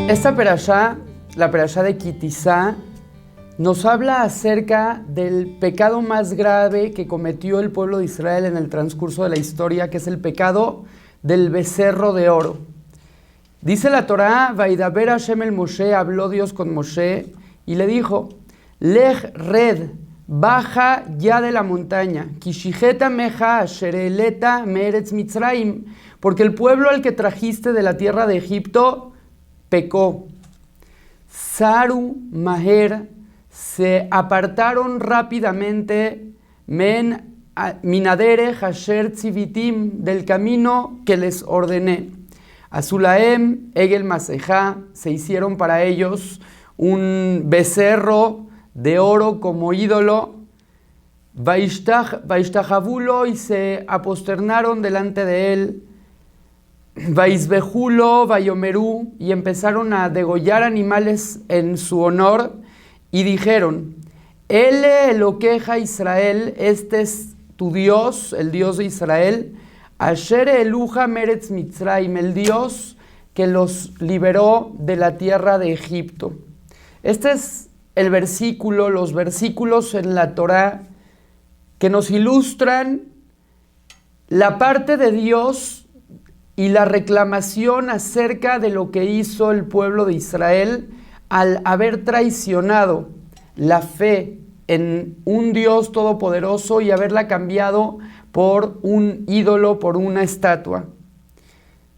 Esta perashá, la perashá de Ki Tisa, nos habla acerca del pecado más grave que cometió el pueblo de Israel en el transcurso de la historia, que es el pecado del becerro de oro. Dice la Torá, Vaidaber Hashem el Moshe, habló Dios con Moshe y le dijo, Lech red, baja ya de la montaña, Kishijeta meja ashereleta meretz Mitzrayim, porque el pueblo al que trajiste de la tierra de Egipto pecó. Saru Maher, se apartaron rápidamente, men minadere hasher tzivitim, del camino que les ordené. Azulaem, Egel Masejá, se hicieron para ellos un becerro de oro como ídolo. Vaishtajavulo, y se aposternaron delante de él. Vaisbejulo, Vayomerú, y empezaron a degollar animales en su honor, y dijeron, Ele Eloqueja Israel, este es tu Dios, el Dios de Israel, Asher Eluja Meretz Mitzrayim, el Dios que los liberó de la tierra de Egipto. Este es el versículo, los versículos en la Torá que nos ilustran la parte de Dios y la reclamación acerca de lo que hizo el pueblo de Israel al haber traicionado la fe en un Dios todopoderoso y haberla cambiado por un ídolo, por una estatua.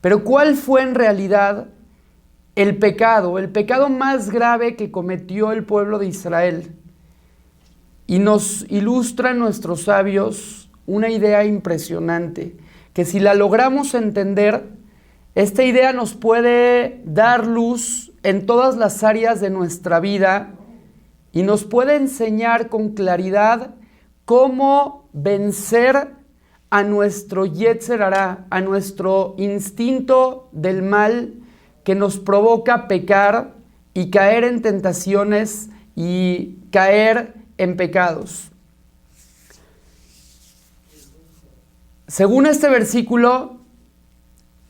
Pero ¿cuál fue en realidad el pecado más grave que cometió el pueblo de Israel? Y nos ilustran nuestros sabios una idea impresionante, que si la logramos entender, esta idea nos puede dar luz en todas las áreas de nuestra vida y nos puede enseñar con claridad cómo vencer a nuestro Yetzer Hará, a nuestro instinto del mal que nos provoca pecar y caer en tentaciones y caer en pecados. Según este versículo,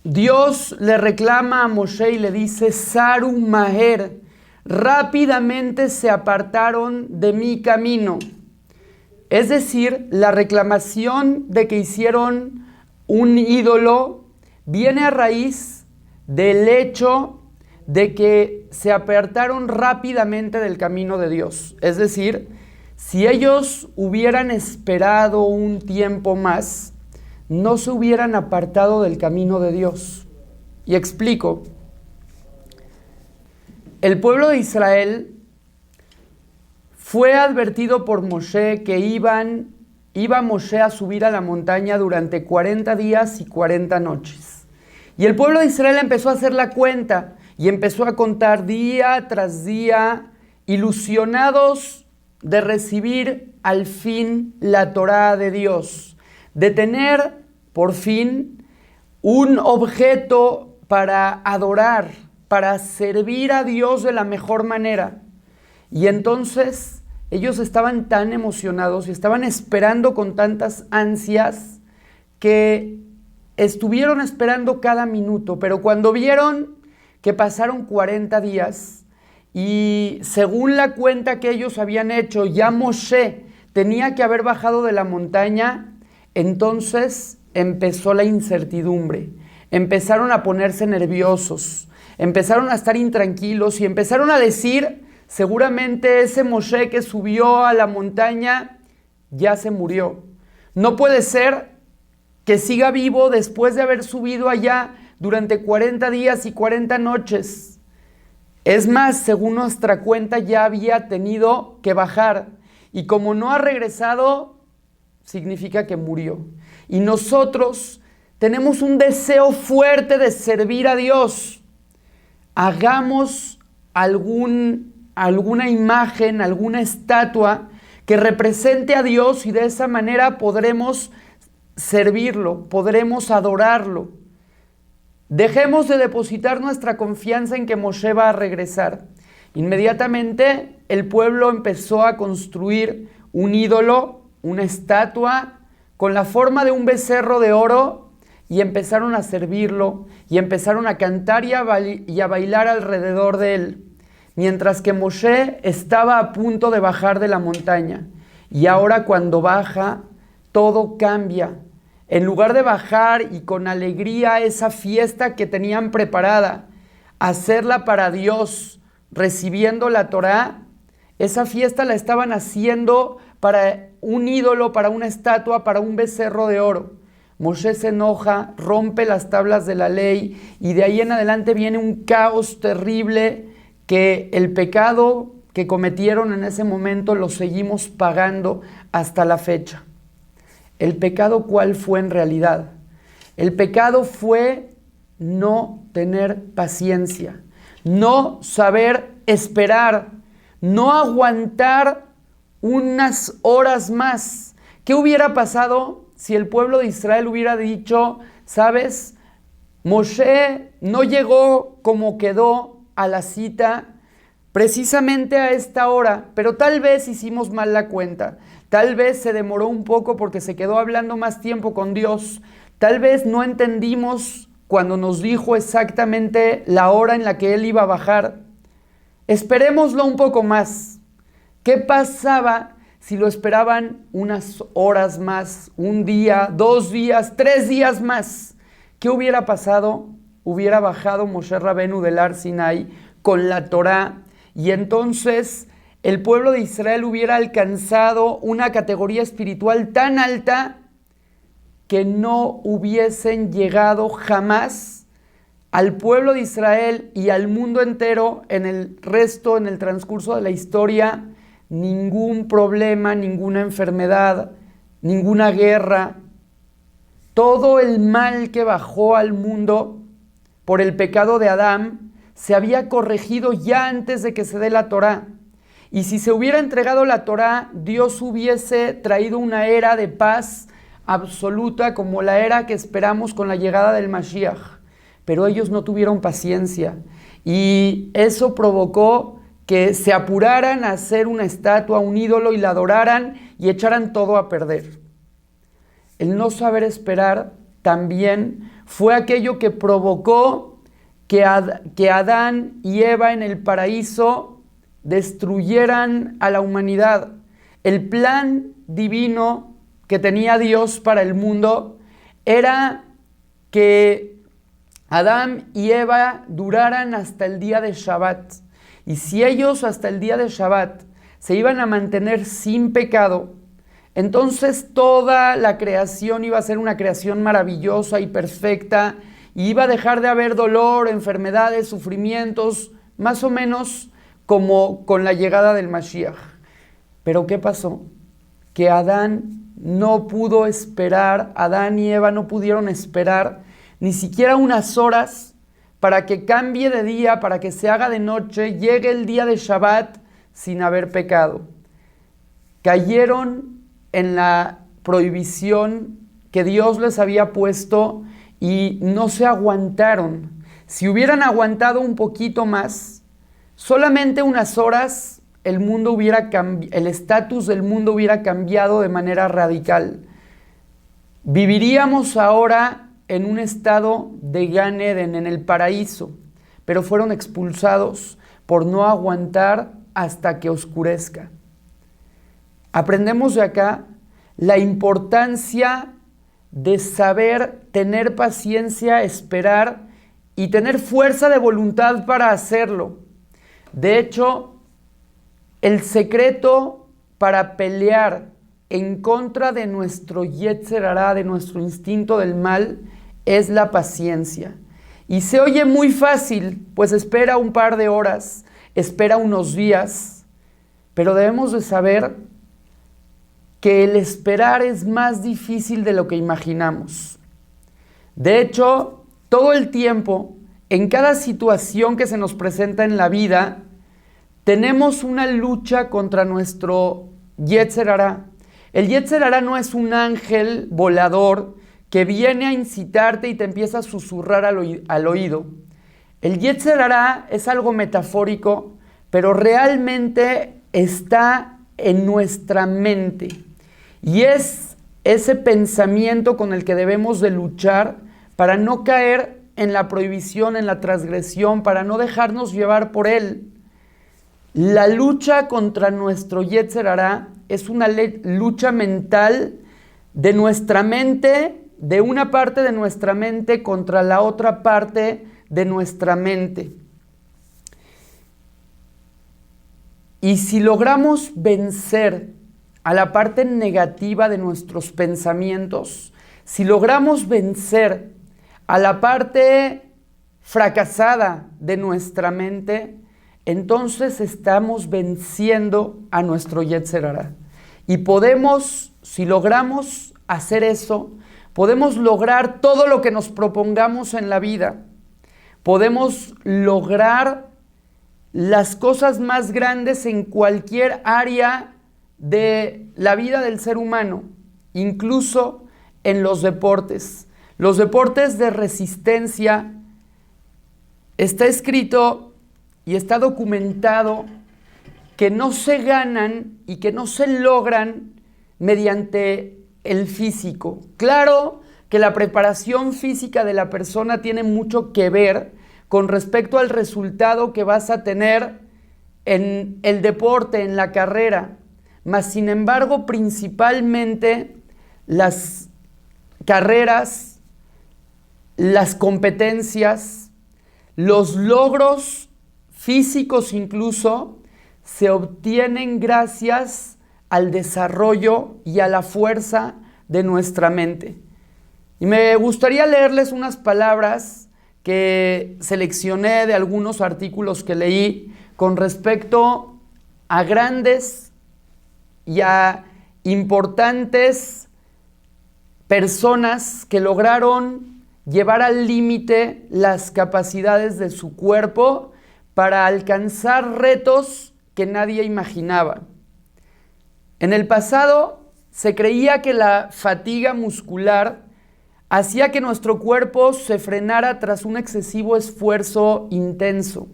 Dios le reclama a Moshe y le dice, Saru Maher, rápidamente se apartaron de mi camino. Es decir, la reclamación de que hicieron un ídolo viene a raíz del hecho de que se apartaron rápidamente del camino de Dios. Es decir, si ellos hubieran esperado un tiempo más, no se hubieran apartado del camino de Dios. Y explico. El pueblo de Israel fue advertido por Moshe que iba Moshe a subir a la montaña durante 40 días y 40 noches. Y el pueblo de Israel empezó a hacer la cuenta y empezó a contar día tras día, ilusionados de recibir al fin la Torá de Dios, de tener por fin un objeto para adorar, para servir a Dios de la mejor manera. Y entonces ellos estaban tan emocionados y estaban esperando con tantas ansias que estuvieron esperando cada minuto. Pero cuando vieron que pasaron 40 días y según la cuenta que ellos habían hecho, ya Moshe tenía que haber bajado de la montaña, entonces empezó la incertidumbre. Empezaron a ponerse nerviosos, empezaron a estar intranquilos y empezaron a decir, seguramente ese Moshe que subió a la montaña ya se murió. No puede ser que siga vivo después de haber subido allá durante 40 días y 40 noches. Es más, según nuestra cuenta ya había tenido que bajar y como no ha regresado, significa que murió. Y nosotros tenemos un deseo fuerte de servir a Dios. Hagamos alguna imagen, alguna estatua que represente a Dios y de esa manera podremos servirlo, podremos adorarlo. Dejemos de depositar nuestra confianza en que Moshe va a regresar. Inmediatamente el pueblo empezó a construir un ídolo, una estatua, con la forma de un becerro de oro, y empezaron a servirlo, y empezaron a cantar y a bailar alrededor de él, mientras que Moshe estaba a punto de bajar de la montaña. Y ahora cuando baja, todo cambia. En lugar de bajar y con alegría esa fiesta que tenían preparada, hacerla para Dios, recibiendo la Torá, esa fiesta la estaban haciendo para un ídolo, para una estatua, para un becerro de oro. Moshe se enoja, rompe las tablas de la ley y de ahí en adelante viene un caos terrible que el pecado que cometieron en ese momento lo seguimos pagando hasta la fecha. ¿El pecado cuál fue en realidad? El pecado fue no tener paciencia, no saber esperar, no aguantar unas horas más. ¿Qué hubiera pasado si el pueblo de Israel hubiera dicho, sabes, Moshe no llegó como quedó a la cita precisamente a esta hora, pero tal vez hicimos mal la cuenta, tal vez se demoró un poco porque se quedó hablando más tiempo con Dios, tal vez no entendimos cuando nos dijo exactamente la hora en la que Él iba a bajar? Esperémoslo un poco más. ¿Qué pasaba si lo esperaban unas horas más, un día, 2 días, 3 días más? ¿Qué hubiera pasado? Hubiera bajado Moshe Rabenu del Har Sinai con la Torá, y entonces el pueblo de Israel hubiera alcanzado una categoría espiritual tan alta que no hubiesen llegado jamás al pueblo de Israel y al mundo entero en el transcurso de la historia, ningún problema, ninguna enfermedad, ninguna guerra. Todo el mal que bajó al mundo por el pecado de Adán se había corregido ya antes de que se dé la Torá. Y si se hubiera entregado la Torá, Dios hubiese traído una era de paz absoluta como la era que esperamos con la llegada del Mashiach. Pero ellos no tuvieron paciencia y eso provocó que se apuraran a hacer una estatua, un ídolo, y la adoraran y echaran todo a perder. El no saber esperar también fue aquello que provocó que Adán y Eva en el paraíso destruyeran a la humanidad. El plan divino que tenía Dios para el mundo era que Adán y Eva duraran hasta el día de Shabbat. Y si ellos hasta el día de Shabbat se iban a mantener sin pecado, entonces toda la creación iba a ser una creación maravillosa y perfecta, y iba a dejar de haber dolor, enfermedades, sufrimientos, más o menos como con la llegada del Mashiach. Pero ¿qué pasó? Que Adán no pudo esperar, Adán y Eva no pudieron esperar ni siquiera unas horas para que cambie de día, para que se haga de noche, llegue el día de Shabbat sin haber pecado. Cayeron en la prohibición que Dios les había puesto y no se aguantaron. Si hubieran aguantado un poquito más, solamente unas horas, el estatus del mundo hubiera cambiado de manera radical. Viviríamos ahora en un estado de Gan Eden, en el paraíso, pero fueron expulsados por no aguantar hasta que oscurezca. Aprendemos de acá la importancia de saber tener paciencia, esperar y tener fuerza de voluntad para hacerlo. De hecho, el secreto para pelear en contra de nuestro Yetzer Hará, de nuestro instinto del mal, es la paciencia. Y se oye muy fácil, pues espera un par de horas, espera unos días, pero debemos de saber que el esperar es más difícil de lo que imaginamos. De hecho, todo el tiempo, en cada situación que se nos presenta en la vida, tenemos una lucha contra nuestro Yetzer Hará. El Yetzer Hará no es un ángel volador que viene a incitarte y te empieza a susurrar al oído. El Yetzer Hará es algo metafórico, pero realmente está en nuestra mente. Y es ese pensamiento con el que debemos de luchar para no caer en la prohibición, en la transgresión, para no dejarnos llevar por él. La lucha contra nuestro Yetzer Hará es una lucha mental de nuestra mente, de una parte de nuestra mente contra la otra parte de nuestra mente. Y si logramos vencer a la parte negativa de nuestros pensamientos, si logramos vencer a la parte fracasada de nuestra mente, entonces estamos venciendo a nuestro Yetzer Hará. Y podemos, si logramos hacer eso, podemos lograr todo lo que nos propongamos en la vida. Podemos lograr las cosas más grandes en cualquier área de la vida del ser humano, incluso en los deportes. Los deportes de resistencia, está escrito y está documentado que no se ganan y que no se logran mediante el físico. Claro que la preparación física de la persona tiene mucho que ver con respecto al resultado que vas a tener en el deporte, en la carrera. Mas, sin embargo, principalmente las carreras, las competencias, los logros físicos incluso, se obtienen gracias al desarrollo y a la fuerza de nuestra mente. Y me gustaría leerles unas palabras que seleccioné de algunos artículos que leí con respecto a grandes y a importantes personas que lograron llevar al límite las capacidades de su cuerpo para alcanzar retos que nadie imaginaba. En el pasado se creía que la fatiga muscular hacía que nuestro cuerpo se frenara tras un excesivo esfuerzo intenso.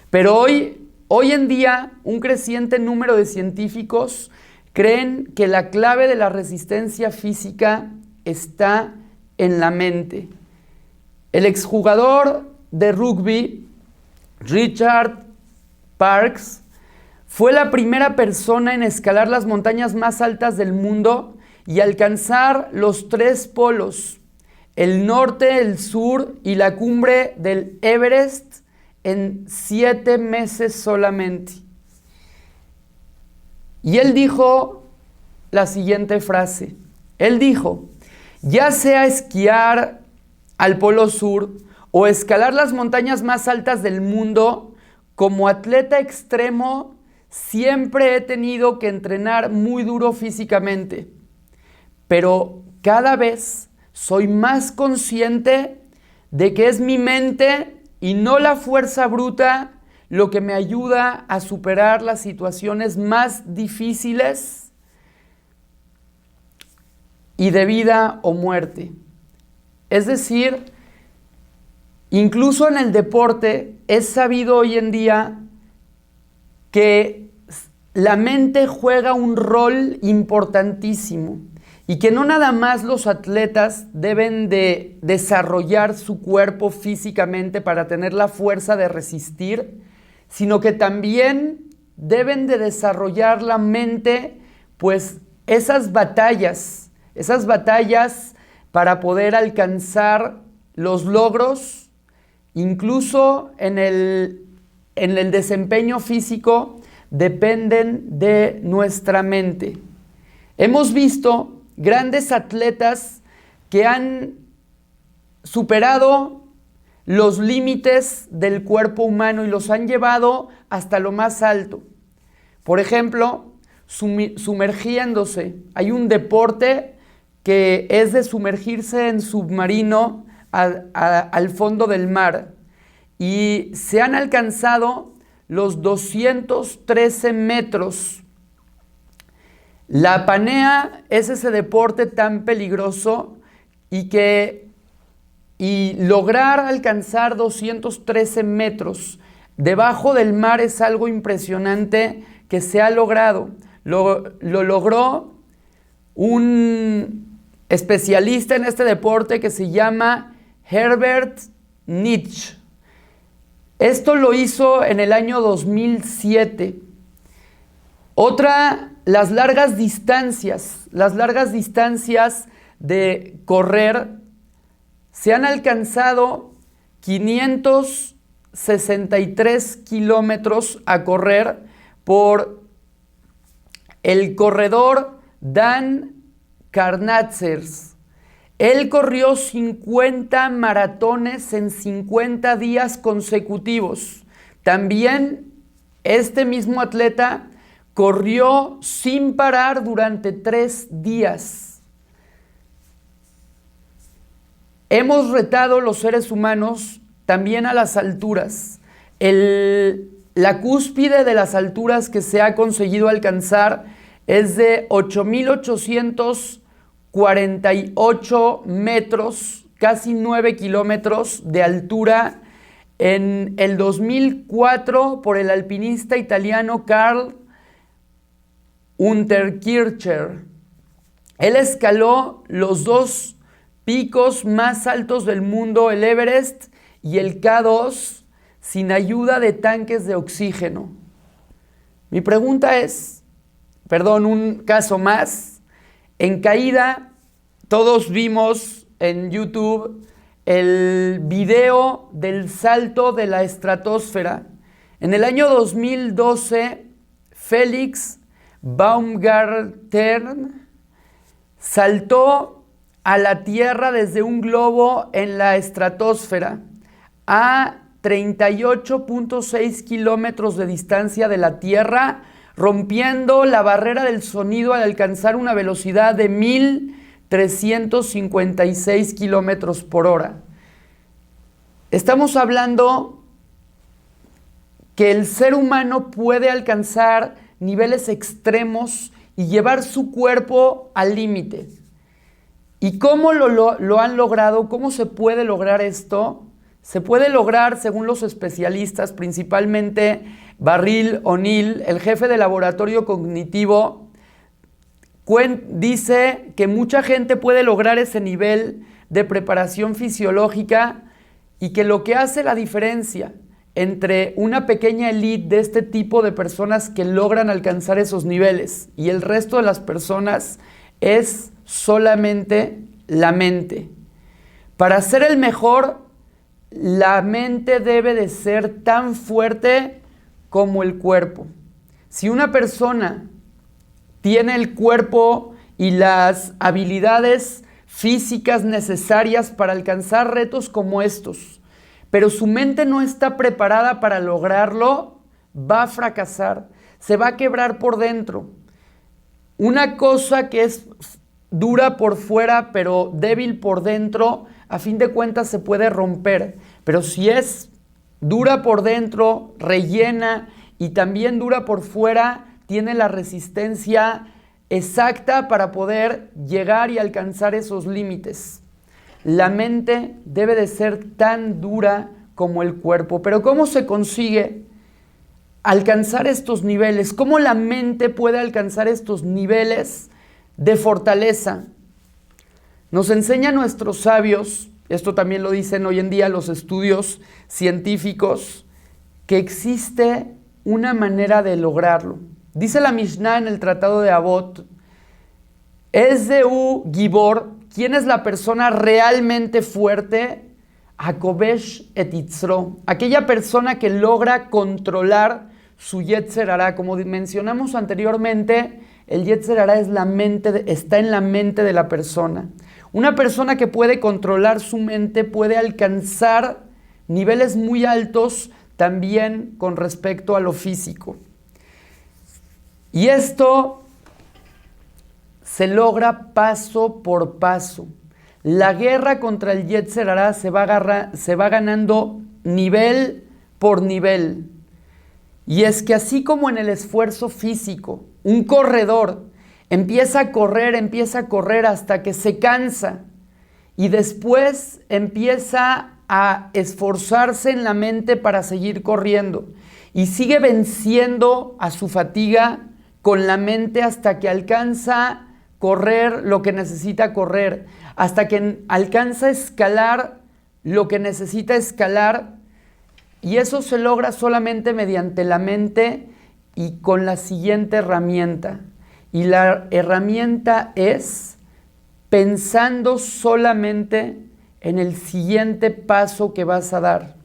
Pero hoy en día, un creciente número de científicos creen que la clave de la resistencia física está en la mente. El exjugador de rugby, Richard Parkes, fue la primera persona en escalar las montañas más altas del mundo y alcanzar los 3 polos, el norte, el sur y la cumbre del Everest en 7 meses solamente. Y él dijo la siguiente frase. Él dijo: ya sea esquiar al Polo Sur o escalar las montañas más altas del mundo, como atleta extremo siempre he tenido que entrenar muy duro físicamente. Pero cada vez soy más consciente de que es mi mente y no la fuerza bruta lo que me ayuda a superar las situaciones más difíciles y de vida o muerte. Es decir, incluso en el deporte es sabido hoy en día que la mente juega un rol importantísimo y que no nada más los atletas deben de desarrollar su cuerpo físicamente para tener la fuerza de resistir, sino que también deben de desarrollar la mente, pues esas batallas para poder alcanzar los logros, incluso en el desempeño físico, dependen de nuestra mente. Hemos visto grandes atletas que han superado los límites del cuerpo humano y los han llevado hasta lo más alto. Por ejemplo, sumergiéndose. Hay un deporte que es de sumergirse en submarino al fondo del mar. Y se han alcanzado los 213 metros. La apnea es ese deporte tan peligroso y lograr alcanzar 213 metros debajo del mar es algo impresionante que se ha logrado. Lo logró un especialista en este deporte que se llama Herbert Nitsch. Esto lo hizo en el año 2007. Las largas distancias de correr se han alcanzado 563 kilómetros a correr por el corredor Dan Karnatzers. Él corrió 50 maratones en 50 días consecutivos. También este mismo atleta corrió sin parar durante 3 días. Hemos retado los seres humanos también a las alturas. La cúspide de las alturas que se ha conseguido alcanzar es de 8,848 metros, casi 9 kilómetros de altura, en el 2004 por el alpinista italiano Karl Unterkircher. Él escaló los 2 picos más altos del mundo, el Everest y el K2, sin ayuda de tanques de oxígeno. Mi pregunta es, un caso más. En caída, todos vimos en YouTube el video del salto de la estratosfera. En el año 2012, Felix Baumgartner saltó a la Tierra desde un globo en la estratosfera a 38.6 kilómetros de distancia de la Tierra, rompiendo la barrera del sonido al alcanzar una velocidad de 1,356 kilómetros por hora. Estamos hablando que el ser humano puede alcanzar niveles extremos y llevar su cuerpo al límite. ¿Y cómo lo han logrado? ¿Cómo se puede lograr esto? Se puede lograr, según los especialistas, principalmente Barril O'Neill, el jefe de laboratorio cognitivo, dice que mucha gente puede lograr ese nivel de preparación fisiológica y que lo que hace la diferencia entre una pequeña élite de este tipo de personas que logran alcanzar esos niveles y el resto de las personas es solamente la mente. Para ser el mejor, la mente debe de ser tan fuerte como el cuerpo. Si una persona tiene el cuerpo y las habilidades físicas necesarias para alcanzar retos como estos, pero su mente no está preparada para lograrlo, va a fracasar, se va a quebrar por dentro. Una cosa que es dura por fuera pero débil por dentro, a fin de cuentas se puede romper, pero si es dura por dentro, rellena y también dura por fuera, tiene la resistencia exacta para poder llegar y alcanzar esos límites. La mente debe de ser tan dura como el cuerpo. Pero ¿cómo se consigue alcanzar estos niveles? ¿Cómo la mente puede alcanzar estos niveles de fortaleza? Nos enseñan nuestros sabios, esto también lo dicen hoy en día los estudios científicos, que existe una manera de lograrlo. Dice la Mishnah en el Tratado de Avot, Esdeu Gibor, ¿quién es la persona realmente fuerte? Hakobesh et Yitzro, aquella persona que logra controlar su Yetzer Hará. Como mencionamos anteriormente, el Yetzer Hará es está en la mente de la persona. Una persona que puede controlar su mente puede alcanzar niveles muy altos también con respecto a lo físico. Y esto se logra paso por paso. La guerra contra el Yetzer Hará se va ganando nivel por nivel. Y es que así como en el esfuerzo físico, un corredor empieza a correr hasta que se cansa y después empieza a esforzarse en la mente para seguir corriendo. y sigue venciendo a su fatiga con la mente hasta que alcanza correr lo que necesita correr, hasta que alcanza a escalar lo que necesita escalar, y eso se logra solamente mediante la mente y con la siguiente herramienta. Y la herramienta es pensando solamente en el siguiente paso que vas a dar,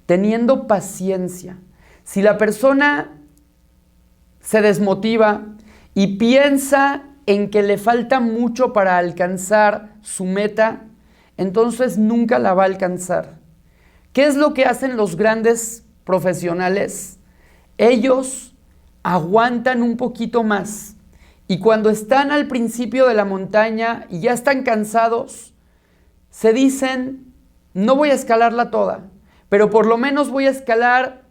teniendo paciencia. Si la persona se desmotiva y piensa en que le falta mucho para alcanzar su meta, entonces nunca la va a alcanzar. ¿Qué es lo que hacen los grandes profesionales? Ellos aguantan un poquito más, y cuando están al principio de la montaña y ya están cansados, se dicen, no voy a escalarla toda, pero por lo menos voy a escalar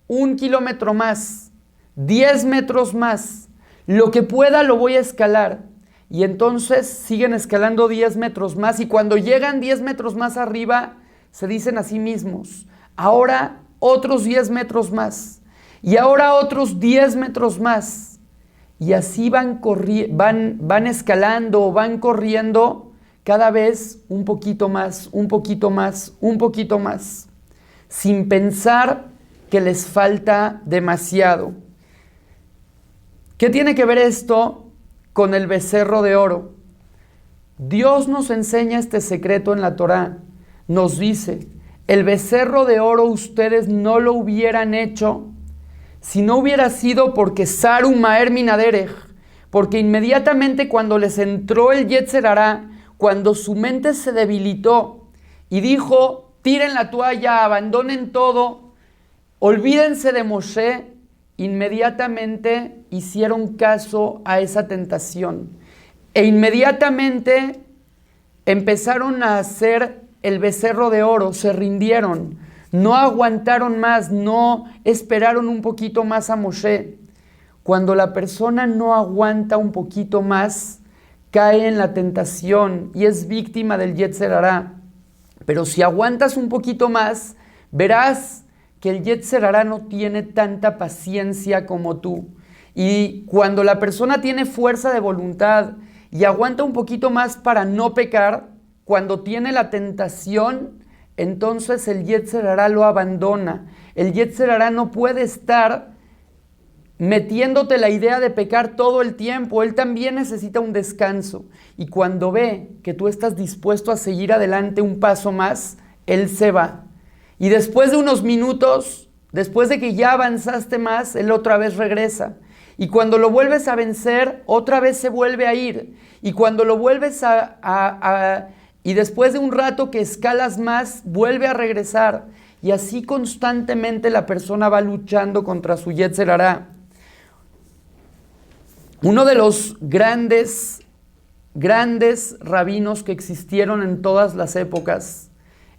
1 kilómetro más, 10 metros más, lo que pueda lo voy a escalar. Y entonces siguen escalando 10 metros más, y cuando llegan 10 metros más arriba, se dicen a sí mismos, ahora otros 10 metros más, y ahora otros 10 metros más. Y así van escalando, van corriendo cada vez un poquito más, un poquito más, un poquito más, sin pensar que les falta demasiado. ¿Qué tiene que ver esto con el becerro de oro? Dios nos enseña este secreto en la Torá. Nos dice, el becerro de oro ustedes no lo hubieran hecho si no hubiera sido porque Saru Maher Minaderech, porque inmediatamente cuando les entró el Yetzer Hará, cuando su mente se debilitó y dijo, tiren la toalla, abandonen todo, olvídense de Moshe, inmediatamente hicieron caso a esa tentación. E inmediatamente empezaron a hacer el becerro de oro, se rindieron. No aguantaron más, no esperaron un poquito más a Moshe. Cuando la persona no aguanta un poquito más, cae en la tentación y es víctima del Yetzer Hará. Pero si aguantas un poquito más, verás que el Yetzer Hará no tiene tanta paciencia como tú. Y cuando la persona tiene fuerza de voluntad y aguanta un poquito más para no pecar, cuando tiene la tentación, entonces el Yetzer Hará lo abandona. El Yetzer Hará no puede estar metiéndote la idea de pecar todo el tiempo. Él también necesita un descanso. Y cuando ve que tú estás dispuesto a seguir adelante un paso más, él se va. Y después de unos minutos, después de que ya avanzaste más, él otra vez regresa. Y cuando lo vuelves a vencer, otra vez se vuelve a ir. Y cuando lo vuelves y después de un rato que escalas más, vuelve a regresar. Y así constantemente la persona va luchando contra su Yetzer Hará. Uno de los grandes rabinos que existieron en todas las épocas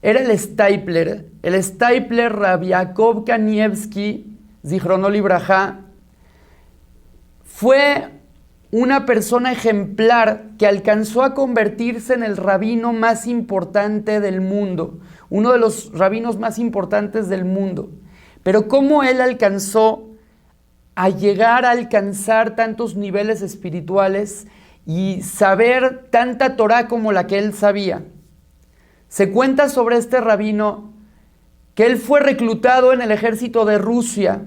era el Steipler. El Steipler, Rab Yaakov Kanievsky, Zichrono Libraja, fue una persona ejemplar que alcanzó a convertirse en el rabino más importante del mundo, uno de los rabinos más importantes del mundo. Pero ¿cómo él alcanzó a llegar a alcanzar tantos niveles espirituales y saber tanta Torá como la que él sabía? Se cuenta sobre este rabino que él fue reclutado en el ejército de Rusia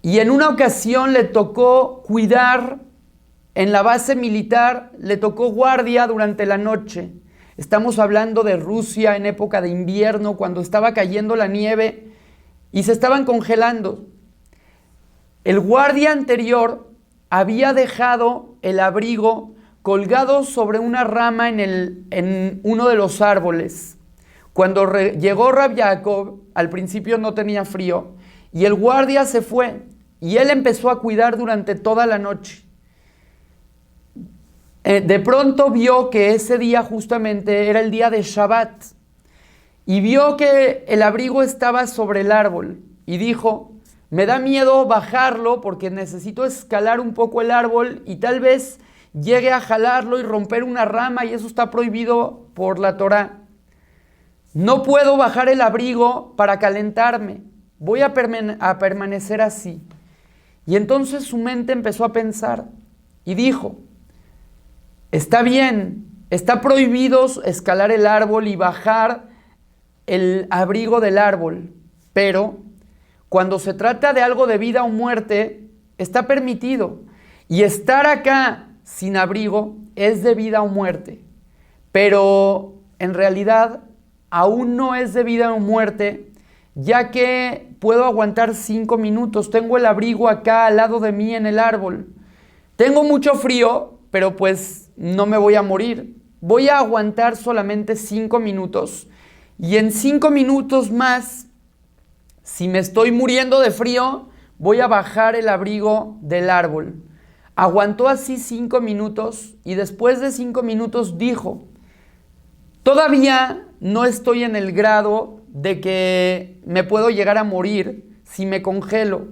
y en una ocasión le tocó cuidar en la base militar, le tocó guardia durante la noche. Estamos hablando de Rusia en época de invierno, cuando estaba cayendo la nieve y se estaban congelando. El guardia anterior había dejado el abrigo colgado sobre una rama en uno de los árboles. Cuando llegó Rab Yaakov, al principio no tenía frío, y el guardia se fue, y él empezó a cuidar durante toda la noche. De pronto vio que ese día justamente era el día de Shabbat, y vio que el abrigo estaba sobre el árbol, y dijo, me da miedo bajarlo porque necesito escalar un poco el árbol y tal vez llegue a jalarlo y romper una rama, y eso está prohibido por la Torá. No puedo bajar el abrigo para calentarme. voy a permanecer así. Y entonces su mente empezó a pensar y dijo, está bien, está prohibido escalar el árbol y bajar el abrigo del árbol, pero cuando se trata de algo de vida o muerte, está permitido. Y estar acá sin abrigo es de vida o muerte. Pero en realidad aún no es de vida o muerte, ya que puedo aguantar 5 minutos. Tengo el abrigo acá al lado de mí en el árbol. Tengo mucho frío, pero pues no me voy a morir. Voy a aguantar solamente 5 minutos. Y en 5 minutos más, si me estoy muriendo de frío, voy a bajar el abrigo del árbol. Aguantó así 5 minutos y después de 5 minutos dijo, todavía no estoy en el grado de que me puedo llegar a morir si me congelo.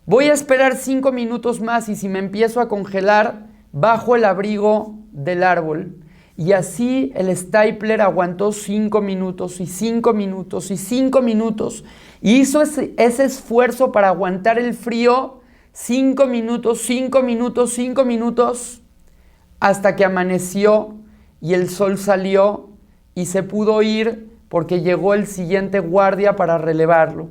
Voy a esperar 5 minutos más y si me empiezo a congelar, bajo el abrigo del árbol. Y así el stapler aguantó 5 minutos y 5 minutos y 5 minutos. Y hizo ese esfuerzo para aguantar el frío 5 minutos, 5 minutos, 5 minutos, hasta que amaneció y el sol salió y se pudo ir porque llegó el siguiente guardia para relevarlo.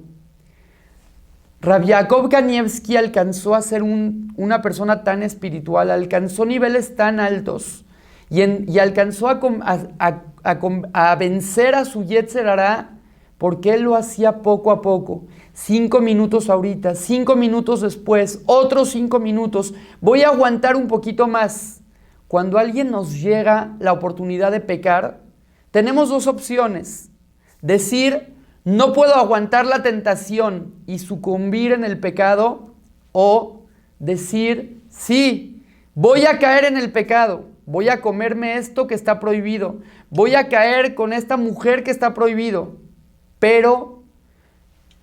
Rav Yaakov Kanievski alcanzó a ser una persona tan espiritual, alcanzó niveles tan altos y alcanzó a vencer a su Yetzer Hará porque él lo hacía poco a poco. 5 minutos ahorita, 5 minutos después, otros 5 minutos. Voy a aguantar un poquito más. Cuando a alguien nos llega la oportunidad de pecar, tenemos 2 opciones. Decir, no puedo aguantar la tentación y sucumbir en el pecado, o decir, sí, voy a caer en el pecado, voy a comerme esto que está prohibido, voy a caer con esta mujer que está prohibido, pero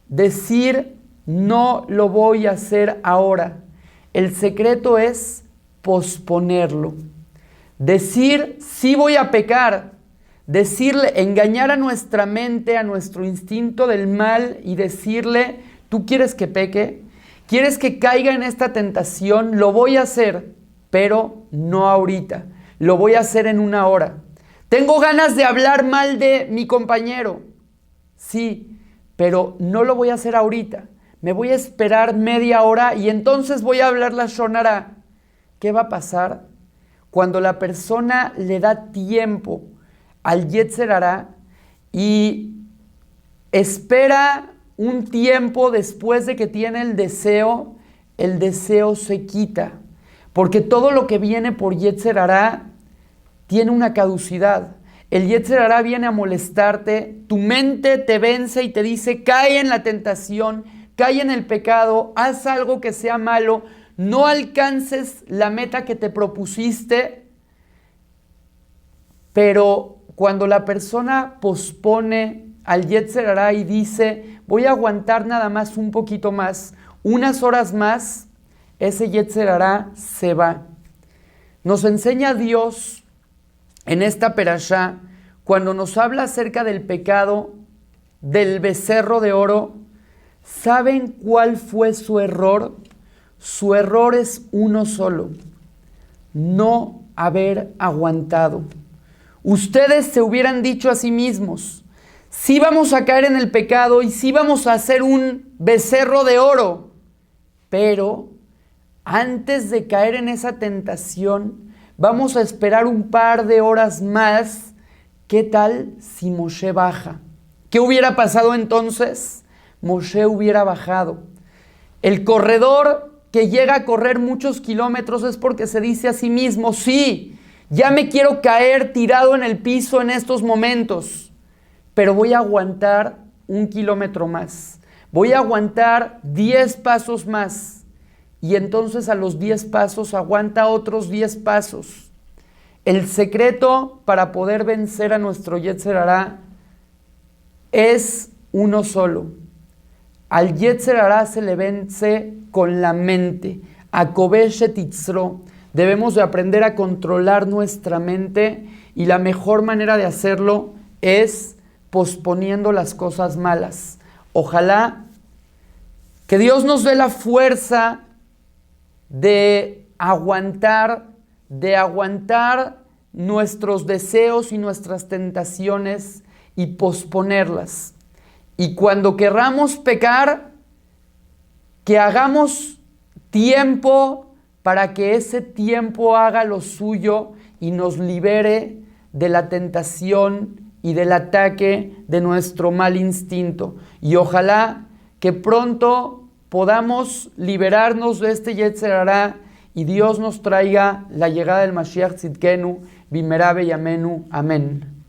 decir, no lo voy a hacer ahora. El secreto es posponerlo. Decir, sí voy a pecar. Decirle, engañar a nuestra mente, a nuestro instinto del mal y decirle, ¿tú quieres que peque? ¿Quieres que caiga en esta tentación? Lo voy a hacer, pero no ahorita. Lo voy a hacer en 1 hora. Tengo ganas de hablar mal de mi compañero. Sí, pero no lo voy a hacer ahorita. Me voy a esperar media hora y entonces voy a hablar la Lashon Hara. ¿Qué va a pasar? Cuando la persona le da tiempo al Yetzer Hará y espera un tiempo después de que tiene el deseo se quita. Porque todo lo que viene por Yetzer Hará tiene una caducidad. El Yetzer Hará viene a molestarte, tu mente te vence y te dice, cae en la tentación, cae en el pecado, haz algo que sea malo, no alcances la meta que te propusiste, pero cuando la persona pospone al Yetzer Hará y dice, voy a aguantar nada más un poquito más, unas horas más, ese Yetzer Hará se va. Nos enseña Dios en esta perashá, cuando nos habla acerca del pecado del becerro de oro, ¿saben cuál fue su error? Su error es uno solo, no haber aguantado. Ustedes se hubieran dicho a sí mismos, sí vamos a caer en el pecado y sí vamos a hacer un becerro de oro, pero antes de caer en esa tentación, vamos a esperar un par de horas más. ¿Qué tal si Moshe baja? ¿Qué hubiera pasado entonces? Moshe hubiera bajado. El corredor que llega a correr muchos kilómetros es porque se dice a sí mismo, sí, ya me quiero caer tirado en el piso en estos momentos, pero voy a aguantar 1 kilómetro más. Voy a aguantar 10 pasos más. Y entonces a los 10 pasos aguanta otros 10 pasos. El secreto para poder vencer a nuestro Yetzer Hará es uno solo. Al Yetzer Hará se le vence con la mente. A Kobesh Titzro. Debemos de aprender a controlar nuestra mente y la mejor manera de hacerlo es posponiendo las cosas malas. Ojalá Que Dios nos dé la fuerza de aguantar nuestros deseos y nuestras tentaciones y posponerlas. Y cuando querramos pecar, que hagamos tiempo para que ese tiempo haga lo suyo y nos libere de la tentación y del ataque de nuestro mal instinto. Y ojalá que pronto podamos liberarnos de este Yetzer Hará y Dios nos traiga la llegada del Mashiach Tzidkenu, Bimera Beyamenu. Amén.